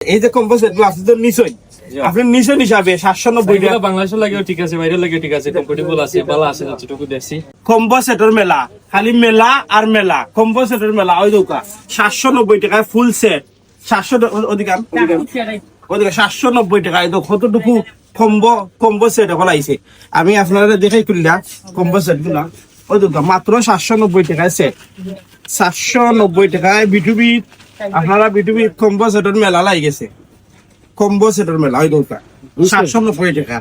এই যে কম্পোজিট গুলো আপনি তো নিশ্চয়ই আপনি নিশ্চয় হিসাবে 790 টাকা বাংলাদেশের লাগেও ঠিক আছে, বাইরের লাগেও ঠিক আছে, কমফোর্টেবল আছে, ভালো আছে, যতটুকু দেখছি। কম্পোজিটর মেলা, খালি মেলা আর মেলা, কম্পোজিটর মেলা ওই দোকা 790 টাকায় ফুল সেট, 700 অধিকার 790 টাকায় তো কতটুকু কম্বো সেট এখন আইছে। আমি আপনারা দেখাই খুললা কম্বো সেট গুলা ওই দোকা মাত্র 790 টাকায় সেট, 790 টাকায় বিটুবি। আপনারা বিটুবি কম্বো সেটের মেলা লাই গেছে, কম্বো সেটের মেলা ওই দোকা 790 টাকা,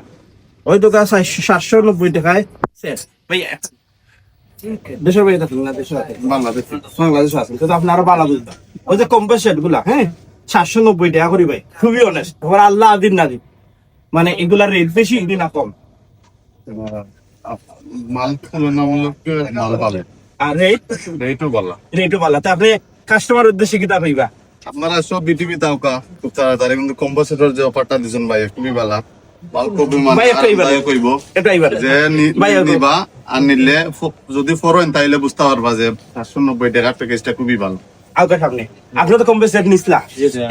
ওই দোকা 790 টাকায় সেট। ভাই দেশের বাইরে থাকেন না, দেশে বাংলাদেশ আছেন কিন্তু আপনারা বাংলা বুঝবেন। ওই যে কম্বো সেট গুলা 790 টাকা করি ভাই, খুবই অনেস্ট। এবার আল্লাহ আদিন না দিন, মানে এগুলার রেট বেশি না কম, মাল তুলনামূলক মাল পাবে আর রেটও ভালো। তা আপনি কাস্টমার উদ্দেশ্যে কিতা পাইবা? আপনারা সব বিটিভি দাওকা খুব তাড়াতাড়ি, কিন্তু কম্পোজিটর যে অফারটা দিছেন ভাই খুবই ভালো। মাল খুবই মানে কইব যে নিবা আর নিলে যদি ফরেন তাইলে বুঝতে পারবা যে 790 টাকার প্যাকেজটা খুবই ভালো। আউকার সামনে আপনি তো কম্বো সেট নিছলা,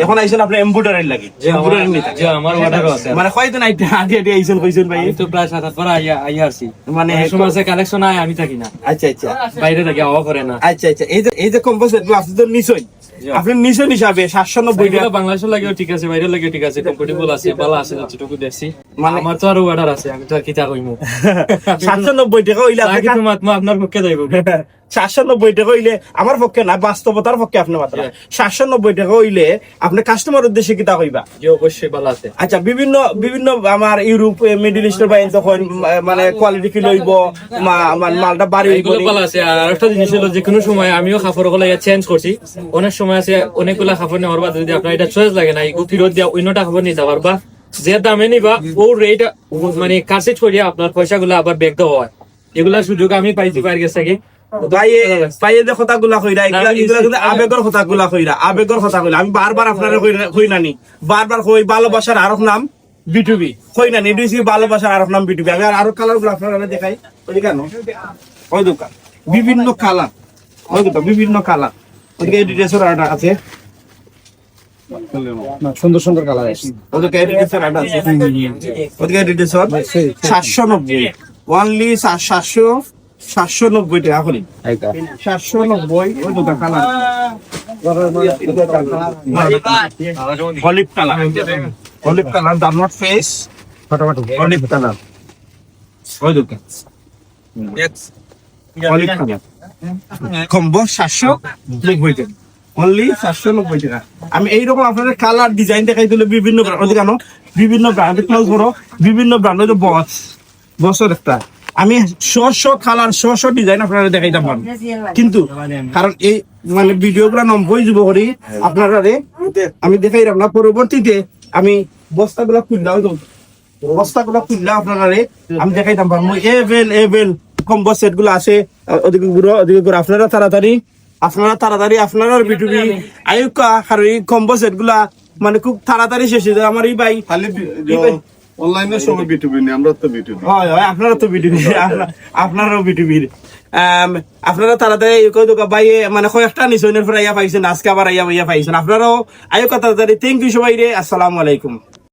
এখন আইছেন আপনি এমব্রয়ডারি লাগি, এমব্রয়ডারি নিতা যে আমার অর্ডারও আছে, মানে কয়দিন আইতে আগে আইছেন কইছেন ভাই? তো প্রায় 7-8 বার আইয়া আসছি, মানে সময় আছে কালেকশন আয়, আমি থাকি না, আচ্ছা বাইরে থাকি, আওয়া করে না। আচ্ছা এই যে কম্বো সেট আপনি তো নিছই, আপনি নিছই হিসাবে 790 টাকা বাংলাদেশের লাগেও ঠিক আছে, বাইরের লাগেও ঠিক আছে, কমফোর্টেবল আছে, ভালো আছে, যতটুকু দেখছি। মানে আমার তো আরো অর্ডার আছে, আমি তো আর কিতা কইমু। 790 টাকা হইলে আপনি কিন্তু মাত্র আপনার পক্ষে যাইব। 790 টাকা হইলে আমার পক্ষে না, বাস্তবতার পক্ষে আপনি মাত্র 790 টাকা হইলে আপনি কাস্টমার উদ্দেশ্যে কিতা কইবা? যে অবশ্যই ভালো আছে। আচ্ছা, বিভিন্ন আমার ইউরোপ মিডল ইস্টের বাইরে তখন মানে কোয়ালিটি কি লইব, মালটা বাড়ি হইব। এগুলো ভালো আছে। আর একটা জিনিস হলো, যে কোনো সময় আমিও কাপড় গুলো চেঞ্জ করছি, অনেক সময় আছে অনেকগুলা কাপড় নেওয়ার বাদ যদি আপনার এটা চয়েস লাগে না, এগুলো ফেরত দিয়া অন্যটা কাপড় নিতে পারবা, যে দামে নিবা ও রেট মানে কারসেট করিয়া আপনার পয়সাগুলো আবার ব্যাক দেওয়া হয়। এগুলা সুযোগ আমি পাইছি পাই গেছে কি বাইয়ে যে কথাগুলা কইরা এগুলা কিন্তু আবেগের কথাগুলা কইরা, আমি বারবার আপনারা কই নানি, বারবার কই ভালোবাসার আরেক নাম বিটুবি, কই নানি এটা হচ্ছে ভালোবাসার আরেক নাম বিটুবি। আমি আরো কালার গুলো আপনারা দেখাই, ওই কেন ওই দোকান বিভিন্ন কালার, ওই দোকান বিভিন্ন কালার, ওইদিকে এডিটেশন আছে সুন্দর কালার আছে, ওদিকে এডিটেশন আছে, ওদিকে এডিটেশন 790 অনলি 790 টাকা করি, 790 ওই দোকান colour olive colour done not face olive colour, ওই দোকান অলিভ কালার কম্বো 790 টাকা অনলি 790 টাকা। আমি এইরকম আপনাদের কালার ডিজাইন দেখাই দিলে বিভিন্ন ব্র্যান্ড ক্লোজ করো, বিভিন্ন ব্র্যান্ড বছর একটা আমি কালার ডিজাইন আপনারা দেখাইতে পারবো, কিন্তু কারণ এই মানে ভিডিও গুলা নম্বর যুব করি আপনারা আমি দেখাই না, পরবর্তীতে আমি বস্তাগুলা খুললা আপনারা আমি দেখাইতাম পারবো। এভেল কম্বো সেট গুলো আছে, ওদিকে ঘুরো আপনারা তাড়াতাড়ি আপনারা বিটুবি আয়ুকা আর এই কম্বো সেট গুলা মানে খুব তাড়াতাড়ি শেষ হয়ে যায়। আমার এই ভাই অনলাইনে সবাই বিটুবি নেই, আমরা তো বিটুবি, হয় আপনারা তো বিটুবি, আপনারাও বিটুবির। আপনারা তাড়াতাড়ি বাইয়ে মানে কয়েকটা নিচনের পরে ইয়া পাইছেন, আজকে আবার ইয়া পাইছেন। আপনারাও আয়ুকা তাড়াতাড়ি। থ্যাংক ইউ সবাই রে, আসসালামু আলাইকুম।